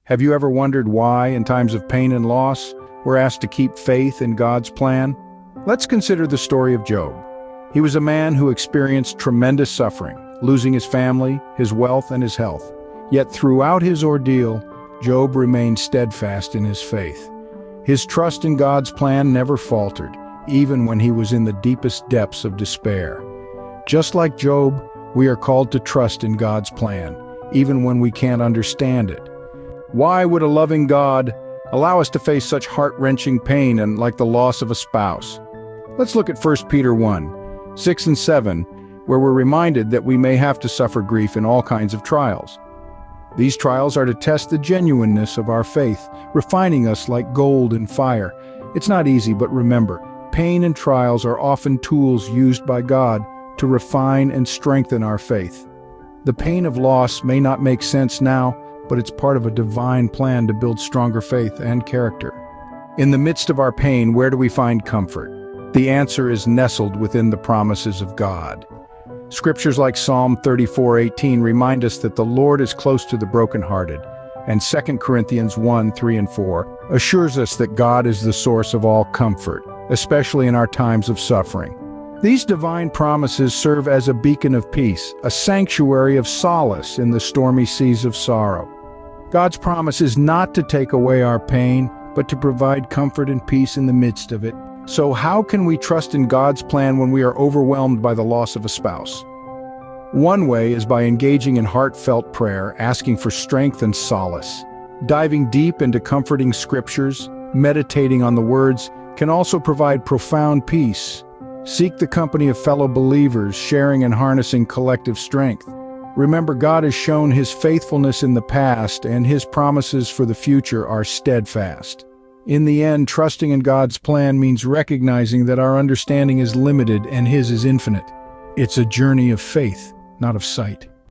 Have you ever wondered why, in times of pain and loss, we're asked to keep faith in God's plan? Let's consider the story of Job. He was a man who experienced tremendous suffering, losing his family, his wealth, and his health. Yet throughout his ordeal, Job remained steadfast in his faith. His trust in God's plan never faltered, even when he was in the deepest depths of despair. Just like Job, we are called to trust in God's plan, even when we can't understand it. Why would a loving God allow us to face such heart-wrenching pain and like the loss of a spouse? Let's look at 1 Peter 1, 6 and 7, where we're reminded that we may have to suffer grief in all kinds of trials. These trials are to test the genuineness of our faith, refining us like gold in fire. It's not easy, but remember, pain and trials are often tools used by God to refine and strengthen our faith. The pain of loss may not make sense now, but it's part of a divine plan to build stronger faith and character. In the midst of our pain, where do we find comfort? The answer is nestled within the promises of God. Scriptures like Psalm 34:18 remind us that the Lord is close to the brokenhearted, and 2 Corinthians 1:3 and 4 assures us that God is the source of all comfort, especially in our times of suffering. These divine promises serve as a beacon of peace, a sanctuary of solace in the stormy seas of sorrow. God's promise is not to take away our pain, but to provide comfort and peace in the midst of it. So how can we trust in God's plan when we are overwhelmed by the loss of a spouse? One way is by engaging in heartfelt prayer, asking for strength and solace. Diving deep into comforting scriptures, meditating on the words, can also provide profound peace. Seek the company of fellow believers, sharing and harnessing collective strength. Remember, God has shown His faithfulness in the past, and His promises for the future are steadfast. In the end, trusting in God's plan means recognizing that our understanding is limited and His is infinite. It's a journey of faith, not of sight.